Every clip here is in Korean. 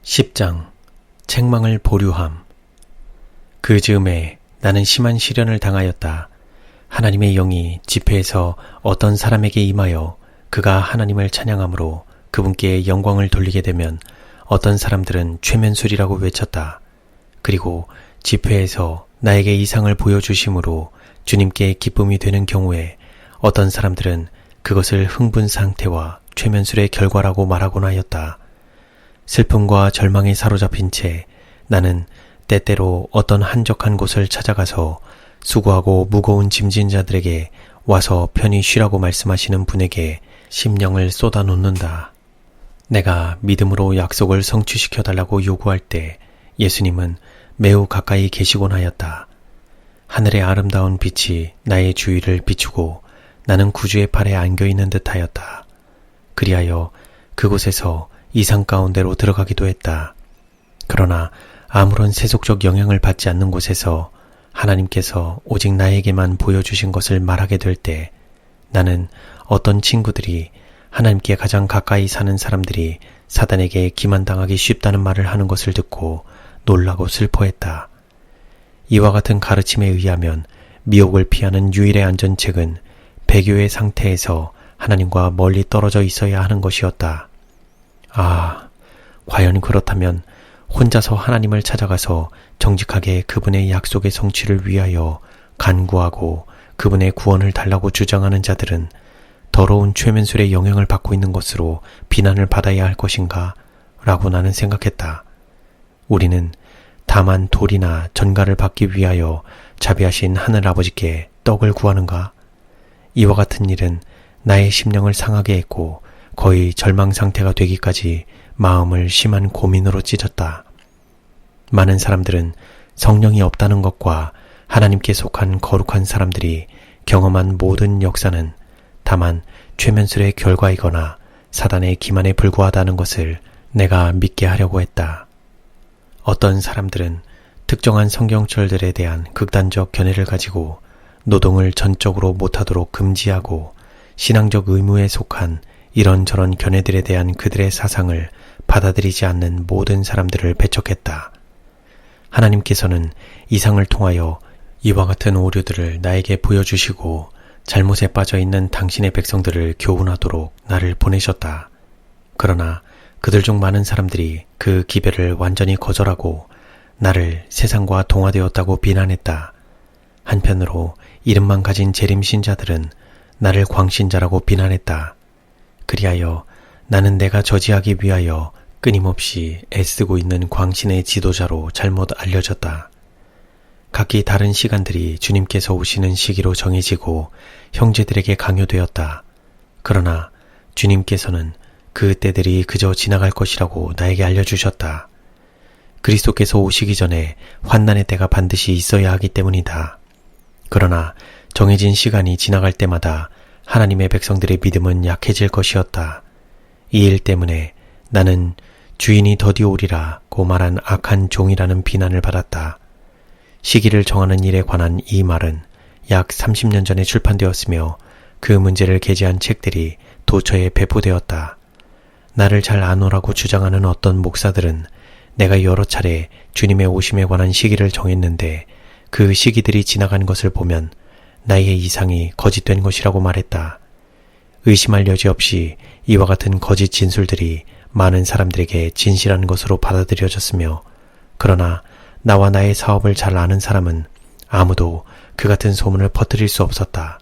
10장 책망을 보류함. 그 즈음에 나는 심한 시련을 당하였다. 하나님의 영이 집회에서 어떤 사람에게 임하여 그가 하나님을 찬양함으로 그분께 영광을 돌리게 되면 어떤 사람들은 최면술이라고 외쳤다. 그리고 집회에서 나에게 이상을 보여주심으로 주님께 기쁨이 되는 경우에 어떤 사람들은 그것을 흥분 상태와 최면술의 결과라고 말하곤 하였다. 슬픔과 절망에 사로잡힌 채 나는 때때로 어떤 한적한 곳을 찾아가서 수고하고 무거운 짐진 자들에게 와서 편히 쉬라고 말씀하시는 분에게 심령을 쏟아놓는다. 내가 믿음으로 약속을 성취시켜달라고 요구할 때 예수님은 매우 가까이 계시곤 하였다. 하늘의 아름다운 빛이 나의 주위를 비추고 나는 구주의 팔에 안겨있는 듯 하였다. 그리하여 그곳에서 이상 가운데로 들어가기도 했다. 그러나 아무런 세속적 영향을 받지 않는 곳에서 하나님께서 오직 나에게만 보여주신 것을 말하게 될 때 나는 어떤 친구들이 하나님께 가장 가까이 사는 사람들이 사단에게 기만당하기 쉽다는 말을 하는 것을 듣고 놀라고 슬퍼했다. 이와 같은 가르침에 의하면 미혹을 피하는 유일의 안전책은 배교의 상태에서 하나님과 멀리 떨어져 있어야 하는 것이었다. 과연 그렇다면 혼자서 하나님을 찾아가서 정직하게 그분의 약속의 성취를 위하여 간구하고 그분의 구원을 달라고 주장하는 자들은 더러운 최면술의 영향을 받고 있는 것으로 비난을 받아야 할 것인가? 라고 나는 생각했다. 우리는 다만 돌이나 전갈을 받기 위하여 자비하신 하늘아버지께 떡을 구하는가? 이와 같은 일은 나의 심령을 상하게 했고 거의 절망 상태가 되기까지 마음을 심한 고민으로 찢었다. 많은 사람들은 성령이 없다는 것과 하나님께 속한 거룩한 사람들이 경험한 모든 역사는 다만 최면술의 결과이거나 사단의 기만에 불과하다는 것을 내가 믿게 하려고 했다. 어떤 사람들은 특정한 성경절들에 대한 극단적 견해를 가지고 노동을 전적으로 못하도록 금지하고 신앙적 의무에 속한 이런저런 견해들에 대한 그들의 사상을 받아들이지 않는 모든 사람들을 배척했다. 하나님께서는 이상을 통하여 이와 같은 오류들을 나에게 보여주시고 잘못에 빠져있는 당신의 백성들을 교훈하도록 나를 보내셨다. 그러나 그들 중 많은 사람들이 그 기별을 완전히 거절하고 나를 세상과 동화되었다고 비난했다. 한편으로 이름만 가진 재림신자들은 나를 광신자라고 비난했다. 그리하여 나는 내가 저지하기 위하여 끊임없이 애쓰고 있는 광신의 지도자로 잘못 알려졌다. 각기 다른 시간들이 주님께서 오시는 시기로 정해지고 형제들에게 강요되었다. 그러나 주님께서는 그 때들이 그저 지나갈 것이라고 나에게 알려주셨다. 그리스도께서 오시기 전에 환난의 때가 반드시 있어야 하기 때문이다. 그러나 정해진 시간이 지나갈 때마다 하나님의 백성들의 믿음은 약해질 것이었다. 이 일 때문에 나는 주인이 더디 오리라고 말한 악한 종이라는 비난을 받았다. 시기를 정하는 일에 관한 이 말은 약 30년 전에 출판되었으며 그 문제를 게재한 책들이 도처에 배포되었다. 나를 잘 아노라고 주장하는 어떤 목사들은 내가 여러 차례 주님의 오심에 관한 시기를 정했는데 그 시기들이 지나간 것을 보면 나의 이상이 거짓된 것이라고 말했다. 의심할 여지 없이 이와 같은 거짓 진술들이 많은 사람들에게 진실한 것으로 받아들여졌으며 그러나 나와 나의 사업을 잘 아는 사람은 아무도 그 같은 소문을 퍼뜨릴 수 없었다.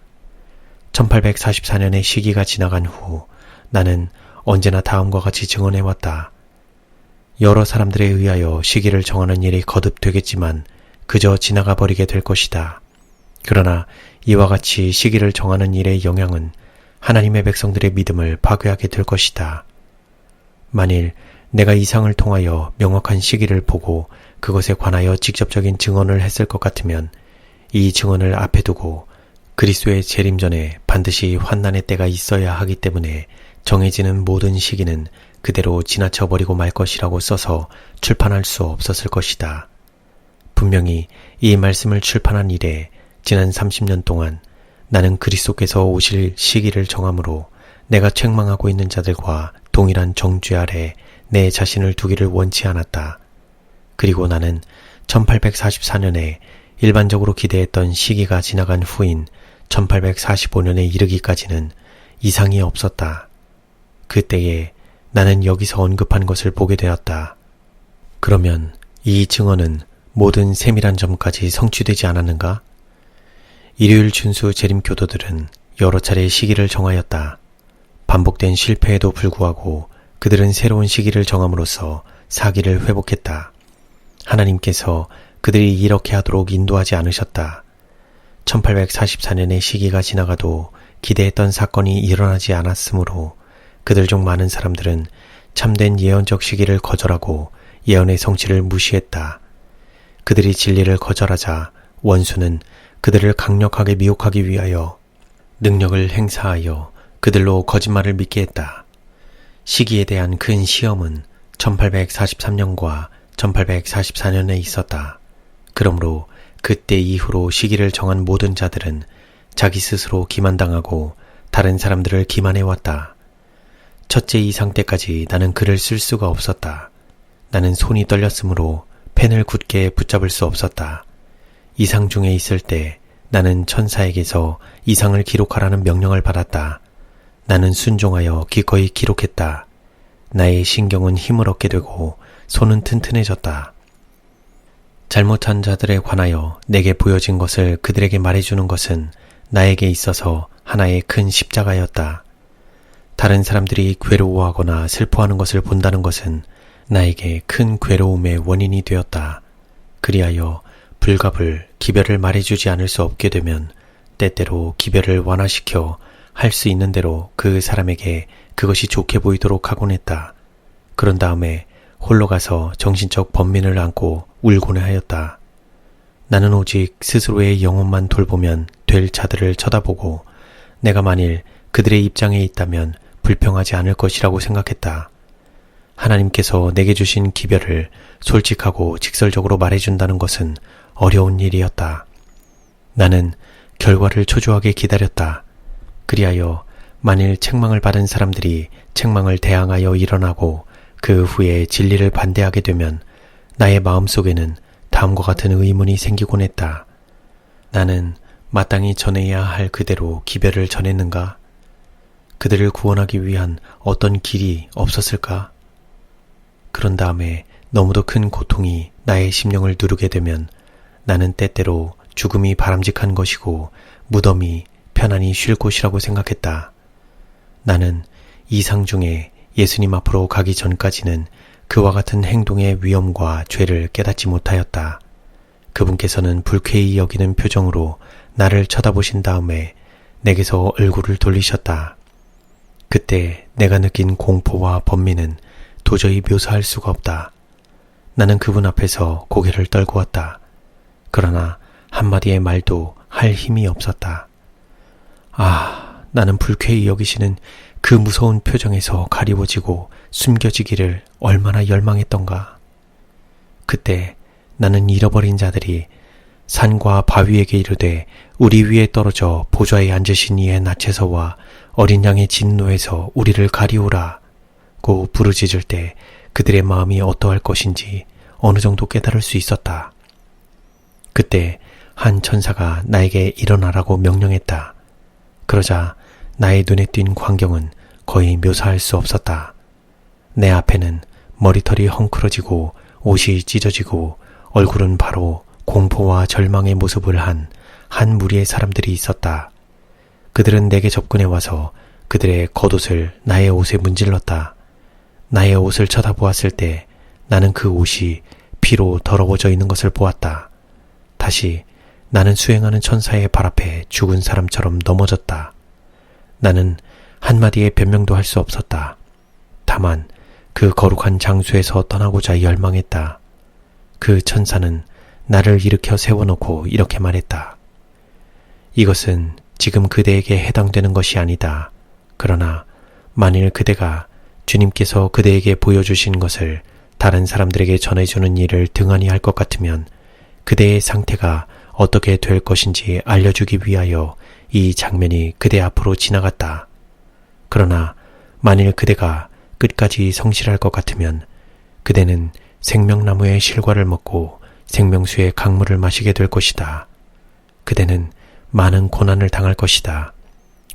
1844년의 시기가 지나간 후 나는 언제나 다음과 같이 증언해왔다. 여러 사람들에 의하여 시기를 정하는 일이 거듭되겠지만 그저 지나가 버리게 될 것이다. 그러나 이와 같이 시기를 정하는 일의 영향은 하나님의 백성들의 믿음을 파괴하게 될 것이다. 만일 내가 이상을 통하여 명확한 시기를 보고 그것에 관하여 직접적인 증언을 했을 것 같으면 이 증언을 앞에 두고 그리스도의 재림 전에 반드시 환난의 때가 있어야 하기 때문에 정해지는 모든 시기는 그대로 지나쳐버리고 말 것이라고 써서 출판할 수 없었을 것이다. 분명히 이 말씀을 출판한 이래 지난 30년 동안 나는 그리스도께서 오실 시기를 정함으로 내가 책망하고 있는 자들과 동일한 정죄 아래 내 자신을 두기를 원치 않았다. 그리고 나는 1844년에 일반적으로 기대했던 시기가 지나간 후인 1845년에 이르기까지는 이상이 없었다. 그때에 나는 여기서 언급한 것을 보게 되었다. 그러면 이 증언은 모든 세밀한 점까지 성취되지 않았는가? 일요일 준수 재림교도들은 여러 차례 시기를 정하였다. 반복된 실패에도 불구하고 그들은 새로운 시기를 정함으로써 사기를 회복했다. 하나님께서 그들이 이렇게 하도록 인도하지 않으셨다. 1844년의 시기가 지나가도 기대했던 사건이 일어나지 않았으므로 그들 중 많은 사람들은 참된 예언적 시기를 거절하고 예언의 성취를 무시했다. 그들이 진리를 거절하자 원수는 그들을 강력하게 미혹하기 위하여 능력을 행사하여 그들로 거짓말을 믿게 했다. 시기에 대한 큰 시험은 1843년과 1844년에 있었다. 그러므로 그때 이후로 시기를 정한 모든 자들은 자기 스스로 기만당하고 다른 사람들을 기만해왔다. 첫째 이상 때까지 나는 글을 쓸 수가 없었다. 나는 손이 떨렸으므로 펜을 굳게 붙잡을 수 없었다. 이상 중에 있을 때 나는 천사에게서 이상을 기록하라는 명령을 받았다. 나는 순종하여 기꺼이 기록했다. 나의 신경은 힘을 얻게 되고 손은 튼튼해졌다. 잘못한 자들에 관하여 내게 보여진 것을 그들에게 말해주는 것은 나에게 있어서 하나의 큰 십자가였다. 다른 사람들이 괴로워하거나 슬퍼하는 것을 본다는 것은 나에게 큰 괴로움의 원인이 되었다. 그리하여 불갑을, 기별을 말해주지 않을 수 없게 되면 때때로 기별을 완화시켜 할 수 있는 대로 그 사람에게 그것이 좋게 보이도록 하곤 했다. 그런 다음에 홀로 가서 정신적 번민을 안고 울곤 하였다. 나는 오직 스스로의 영혼만 돌보면 될 자들을 쳐다보고 내가 만일 그들의 입장에 있다면 불평하지 않을 것이라고 생각했다. 하나님께서 내게 주신 기별을 솔직하고 직설적으로 말해준다는 것은 어려운 일이었다. 나는 결과를 초조하게 기다렸다. 그리하여 만일 책망을 받은 사람들이 책망을 대항하여 일어나고 그 후에 진리를 반대하게 되면 나의 마음속에는 다음과 같은 의문이 생기곤 했다. 나는 마땅히 전해야 할 그대로 기별을 전했는가? 그들을 구원하기 위한 어떤 길이 없었을까? 그런 다음에 너무도 큰 고통이 나의 심령을 누르게 되면 나는 때때로 죽음이 바람직한 것이고 무덤이 편안히 쉴 곳이라고 생각했다. 나는 이상 중에 예수님 앞으로 가기 전까지는 그와 같은 행동의 위험과 죄를 깨닫지 못하였다. 그분께서는 불쾌히 여기는 표정으로 나를 쳐다보신 다음에 내게서 얼굴을 돌리셨다. 그때 내가 느낀 공포와 번민은 도저히 묘사할 수가 없다. 나는 그분 앞에서 고개를 떨고 왔다. 그러나 한마디의 말도 할 힘이 없었다. 나는 불쾌히 여기시는 그 무서운 표정에서 가리워지고 숨겨지기를 얼마나 열망했던가. 그때 나는 잃어버린 자들이 산과 바위에게 이르되 우리 위에 떨어져 보좌에 앉으신 이의 나체서와 어린 양의 진노에서 우리를 가리우라 고 부르짖을 때 그들의 마음이 어떠할 것인지 어느 정도 깨달을 수 있었다. 그때 한 천사가 나에게 일어나라고 명령했다. 그러자 나의 눈에 띈 광경은 거의 묘사할 수 없었다. 내 앞에는 머리털이 헝클어지고 옷이 찢어지고 얼굴은 바로 공포와 절망의 모습을 한 무리의 사람들이 있었다. 그들은 내게 접근해 와서 그들의 겉옷을 나의 옷에 문질렀다. 나의 옷을 쳐다보았을 때 나는 그 옷이 피로 더러워져 있는 것을 보았다. 다시 나는 수행하는 천사의 발 앞에 죽은 사람처럼 넘어졌다. 나는 한마디의 변명도 할 수 없었다. 다만 그 거룩한 장소에서 떠나고자 열망했다. 그 천사는 나를 일으켜 세워놓고 이렇게 말했다. 이것은 지금 그대에게 해당되는 것이 아니다. 그러나 만일 그대가 주님께서 그대에게 보여주신 것을 다른 사람들에게 전해주는 일을 등한히 할 것 같으면 그대의 상태가 어떻게 될 것인지 알려주기 위하여 이 장면이 그대 앞으로 지나갔다. 그러나 만일 그대가 끝까지 성실할 것 같으면 그대는 생명나무의 실과를 먹고 생명수의 강물을 마시게 될 것이다. 그대는 많은 고난을 당할 것이다.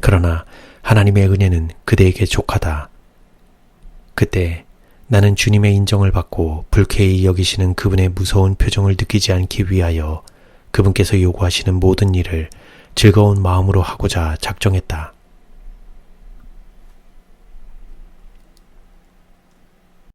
그러나 하나님의 은혜는 그대에게 족하다. 그때 나는 주님의 인정을 받고 불쾌히 여기시는 그분의 무서운 표정을 느끼지 않기 위하여 그분께서 요구하시는 모든 일을 즐거운 마음으로 하고자 작정했다.